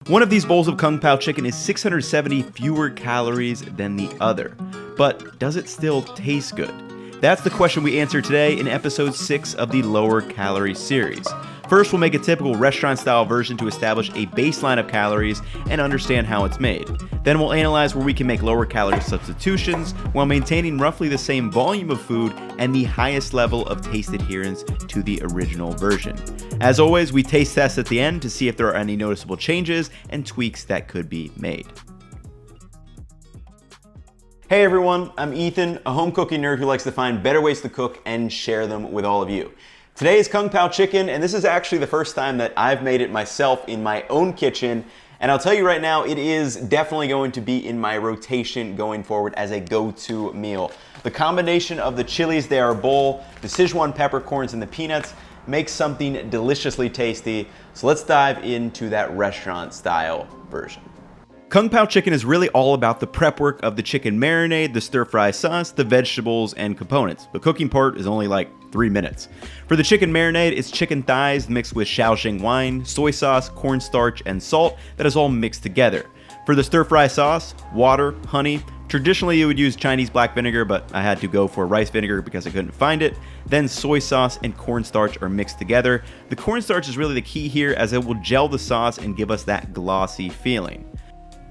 One of these bowls of Kung Pao chicken is 670 fewer calories than the other. But does it still taste good? That's the question we answer today in episode 6 of the lower calorie series. First, we'll make a typical restaurant-style version to establish a baseline of calories and understand how it's made. Then we'll analyze where we can make lower calorie substitutions while maintaining roughly the same volume of food and the highest level of taste adherence to the original version. As always, we taste test at the end to see if there are any noticeable changes and tweaks that could be made. Hey everyone, I'm Ethan, a home cooking nerd who likes to find better ways to cook and share them with all of you. Today is Kung Pao chicken, and this is actually the first time that I've made it myself in my own kitchen. And I'll tell you right now, it is definitely going to be in my rotation going forward as a go-to meal. The combination of the chilies they are a bowl, the Sichuan peppercorns, and the peanuts makes something deliciously tasty. So let's dive into that restaurant-style version. Kung Pao chicken is really all about the prep work of the chicken marinade, the stir-fry sauce, the vegetables, and components. The cooking part is only like 3 minutes. For the chicken marinade, it's chicken thighs mixed with Shaoxing wine, soy sauce, cornstarch, and salt that is all mixed together. For the stir-fry sauce, water, honey. Traditionally, you would use Chinese black vinegar, but I had to go for rice vinegar because I couldn't find it. Then soy sauce and cornstarch are mixed together. The cornstarch is really the key here as it will gel the sauce and give us that glossy feeling.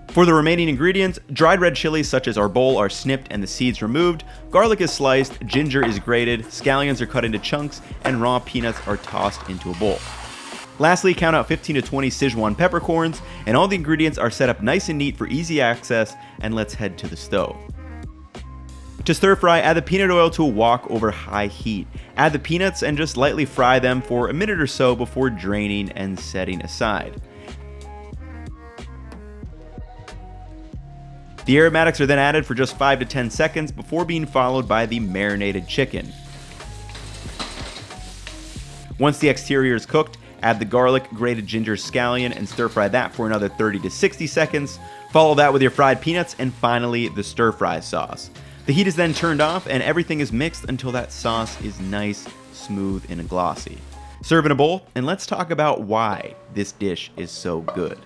For the remaining ingredients, dried red chilies such as our bowl are snipped and the seeds removed, garlic is sliced, ginger is grated, scallions are cut into chunks, and raw peanuts are tossed into a bowl. Lastly, count out 15 to 20 Sichuan peppercorns, and all the ingredients are set up nice and neat for easy access, and let's head to the stove. To stir fry, add the peanut oil to a wok over high heat. Add the peanuts and just lightly fry them for a minute or so before draining and setting aside. The aromatics are then added for just 5 to 10 seconds before being followed by the marinated chicken. Once the exterior is cooked, add the garlic, grated ginger, scallion, and stir fry that for another 30 to 60 seconds. Follow that with your fried peanuts, and finally the stir fry sauce. The heat is then turned off and everything is mixed until that sauce is nice, smooth, and glossy. Serve in a bowl, and let's talk about why this dish is so good.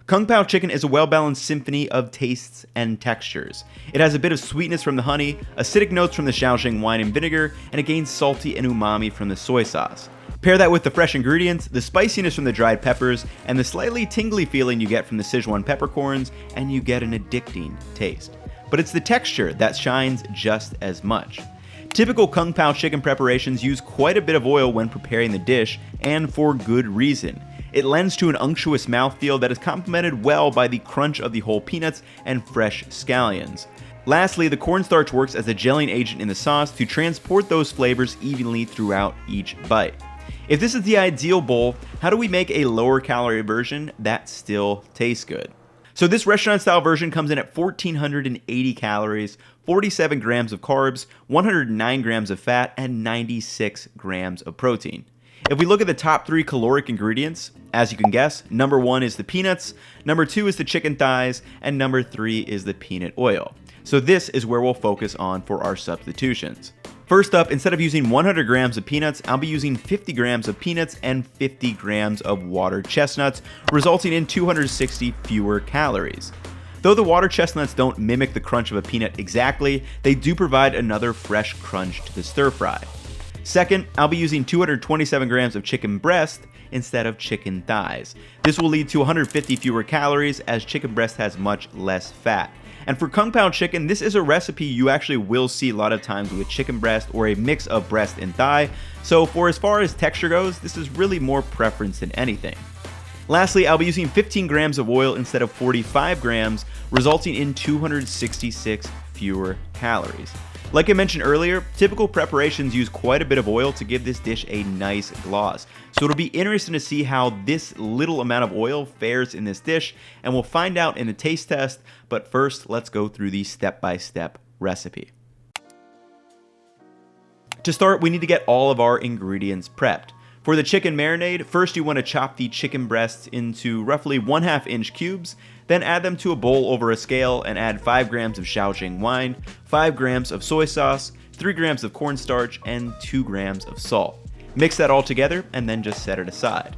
Kung Pao chicken is a well-balanced symphony of tastes and textures. It has a bit of sweetness from the honey, acidic notes from the Shaoxing wine and vinegar, and it gains salty and umami from the soy sauce. Pair that with the fresh ingredients, the spiciness from the dried peppers, and the slightly tingly feeling you get from the Sichuan peppercorns, and you get an addicting taste. But it's the texture that shines just as much. Typical Kung Pao chicken preparations use quite a bit of oil when preparing the dish, and for good reason. It lends to an unctuous mouthfeel that is complemented well by the crunch of the whole peanuts and fresh scallions. Lastly, the cornstarch works as a gelling agent in the sauce to transport those flavors evenly throughout each bite. If this is the ideal bowl, how do we make a lower calorie version that still tastes good? So this restaurant-style version comes in at 1,480 calories, 47 grams of carbs, 109 grams of fat, and 96 grams of protein. If we look at the top 3 caloric ingredients, as you can guess, number 1 is the peanuts, number 2 is the chicken thighs, and number 3 is the peanut oil. So this is where we'll focus on for our substitutions. First up, instead of using 100 grams of peanuts, I'll be using 50 grams of peanuts and 50 grams of water chestnuts, resulting in 260 fewer calories. Though the water chestnuts don't mimic the crunch of a peanut exactly, they do provide another fresh crunch to the stir fry. Second, I'll be using 227 grams of chicken breast instead of chicken thighs. This will lead to 150 fewer calories as chicken breast has much less fat. And for Kung Pao chicken, this is a recipe you actually will see a lot of times with chicken breast or a mix of breast and thigh. So for as far as texture goes, this is really more preference than anything. Lastly, I'll be using 15 grams of oil instead of 45 grams, resulting in 266 fewer calories. Like I mentioned earlier, typical preparations use quite a bit of oil to give this dish a nice gloss. So it'll be interesting to see how this little amount of oil fares in this dish, and we'll find out in the taste test, but first let's go through the step-by-step recipe. To start, we need to get all of our ingredients prepped. For the chicken marinade, first you want to chop the chicken breasts into roughly 1/2 inch cubes, then add them to a bowl over a scale and add 5 grams of Shaoxing wine, 5 grams of soy sauce, 3 grams of cornstarch, and 2 grams of salt. Mix that all together and then just set it aside.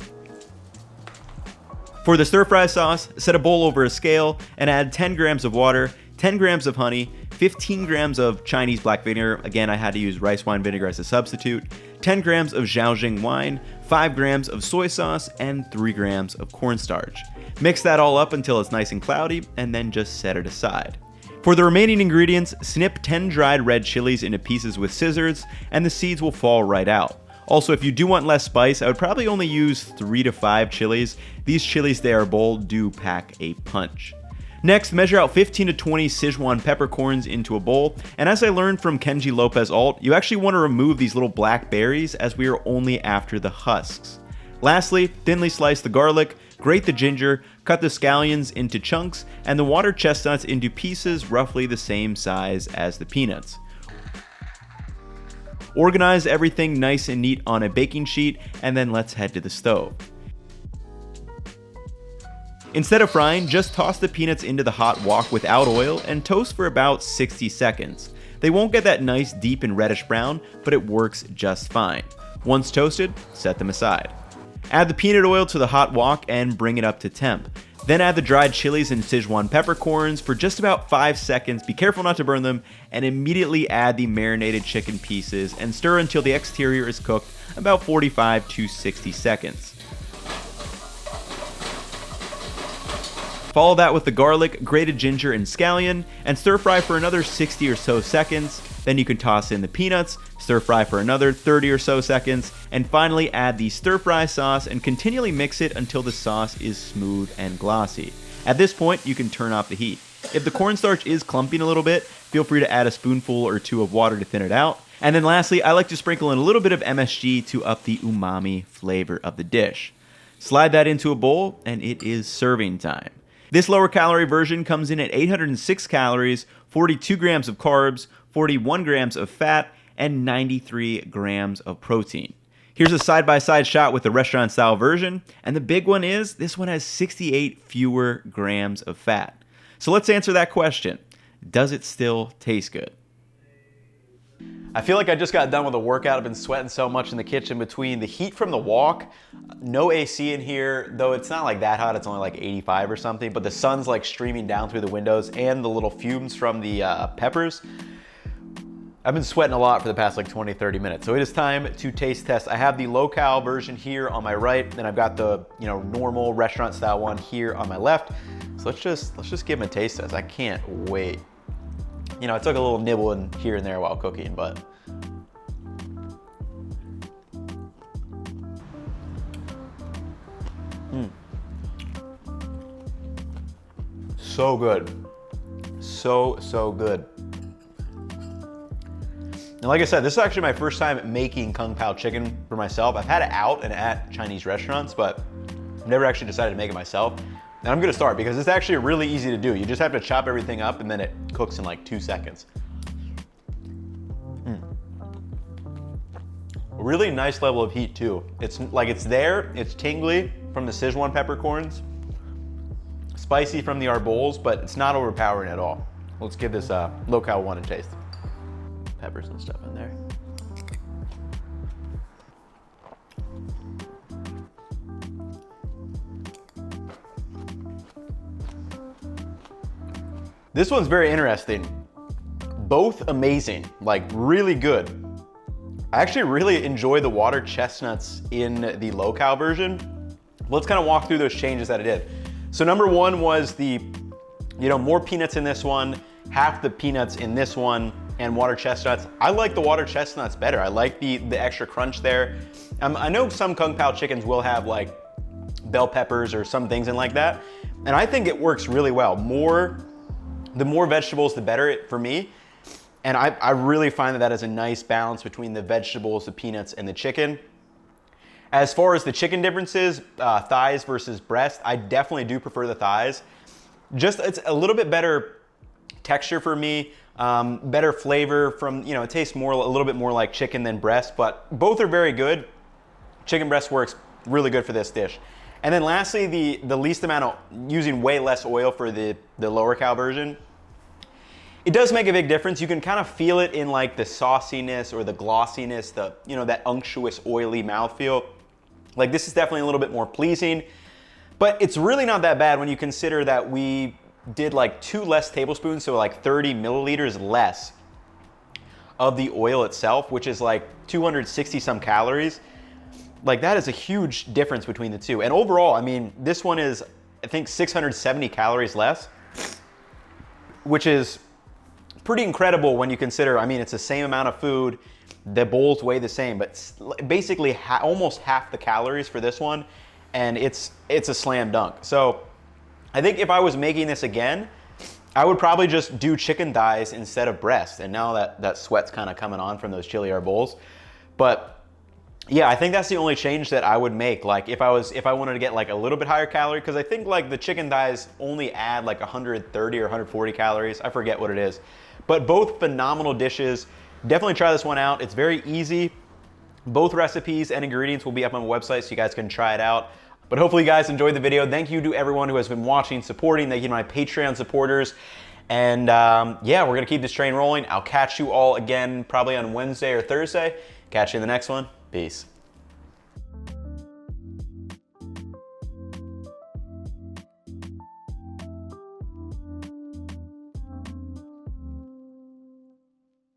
For the stir fry sauce, set a bowl over a scale and add 10 grams of water, 10 grams of honey, 15 grams of Chinese black vinegar, again I had to use rice wine vinegar as a substitute, 10 grams of Zhaoxing wine, 5 grams of soy sauce, and 3 grams of cornstarch. Mix that all up until it's nice and cloudy, and then just set it aside. For the remaining ingredients, snip 10 dried red chilies into pieces with scissors, and the seeds will fall right out. Also, if you do want less spice, I would probably only use 3 to 5 chilies. These chilies, they are bold, do pack a punch. Next, measure out 15 to 20 Sichuan peppercorns into a bowl, and as I learned from Kenji Lopez Alt, you actually want to remove these little black berries as we are only after the husks. Lastly, thinly slice the garlic, grate the ginger, cut the scallions into chunks, and the water chestnuts into pieces roughly the same size as the peanuts. Organize everything nice and neat on a baking sheet, and then let's head to the stove. Instead of frying, just toss the peanuts into the hot wok without oil and toast for about 60 seconds. They won't get that nice deep and reddish brown, but it works just fine. Once toasted, set them aside. Add the peanut oil to the hot wok and bring it up to temp. Then add the dried chilies and Sichuan peppercorns for just about 5 seconds, be careful not to burn them, and immediately add the marinated chicken pieces and stir until the exterior is cooked about 45 to 60 seconds. Follow that with the garlic, grated ginger, and scallion, and stir fry for another 60 or so seconds. Then you can toss in the peanuts, stir fry for another 30 or so seconds, and finally add the stir fry sauce and continually mix it until the sauce is smooth and glossy. At this point, you can turn off the heat. If the cornstarch is clumping a little bit, feel free to add a spoonful or two of water to thin it out. And then lastly, I like to sprinkle in a little bit of MSG to up the umami flavor of the dish. Slide that into a bowl, and it is serving time. This lower calorie version comes in at 806 calories, 42 grams of carbs, 41 grams of fat, and 93 grams of protein. Here's a side-by-side shot with the restaurant-style version, and the big one is this one has 68 fewer grams of fat. So let's answer that question. Does it still taste good? I feel like I just got done with a workout. I've been sweating so much in the kitchen between the heat from the walk, no AC in here, though it's not like that hot, it's only like 85 or something, but the sun's like streaming down through the windows and the little fumes from the peppers. I've been sweating a lot for the past like 20, 30 minutes. So it is time to taste test. I have the low-cal version here on my right, and I've got the normal restaurant style one here on my left. So let's just give them a taste test. I can't wait. I took a little nibble in here and there while cooking, but so good. So good. And like I said, this is actually my first time making Kung Pao chicken for myself. I've had it out and at Chinese restaurants, but I've never actually decided to make it myself. And I'm gonna start because it's actually really easy to do. You just have to chop everything up and then it cooks in like 2 seconds. Really nice level of heat too. It's there, it's tingly from the Sichuan peppercorns, spicy from the arbols, but it's not overpowering at all. Let's give this low-cal one a taste. Peppers and stuff in there. This one's very interesting. Both amazing, like really good. I actually really enjoy the water chestnuts in the low-cal version. Let's kind of walk through those changes that it did. So number one was the, more peanuts in this one, half the peanuts in this one, and water chestnuts. I like the water chestnuts better. I like the extra crunch there. I know some Kung Pao chickens will have like bell peppers or some things in like that, and I think it works really well. The more vegetables, the better for me. And I really find that is a nice balance between the vegetables, the peanuts, and the chicken. As far as the chicken differences, thighs versus breast, I definitely do prefer the thighs. It's a little bit better texture for me, better flavor from, it tastes a little bit more like chicken than breast, but both are very good. Chicken breast works really good for this dish. And then lastly, the least amount of, using way less oil for the lower cal version. It does make a big difference. You can kind of feel it in like the sauciness or the glossiness, that unctuous, oily mouthfeel. Like this is definitely a little bit more pleasing. But it's really not that bad when you consider that we did like 2 less tablespoons, so like 30 milliliters less of the oil itself, which is like 260 some calories. Like that is a huge difference between the two. And overall, I mean, this one is, I think 670 calories less, which is pretty incredible when you consider, I mean, it's the same amount of food, the bowls weigh the same, but basically almost half the calories for this one, and it's a slam dunk. So I think if I was making this again, I would probably just do chicken thighs instead of breast. And now that sweat's kind of coming on from those chili air bowls. But yeah, I think that's the only change that I would make. Like if I wanted to get like a little bit higher calorie, because I think like the chicken thighs only add like 130 or 140 calories. I forget what it is. But both phenomenal dishes. Definitely try this one out. It's very easy. Both recipes and ingredients will be up on my website so you guys can try it out. But hopefully you guys enjoyed the video. Thank you to everyone who has been watching, supporting. Thank you to my Patreon supporters. And yeah, we're gonna keep this train rolling. I'll catch you all again probably on Wednesday or Thursday. Catch you in the next one. Peace.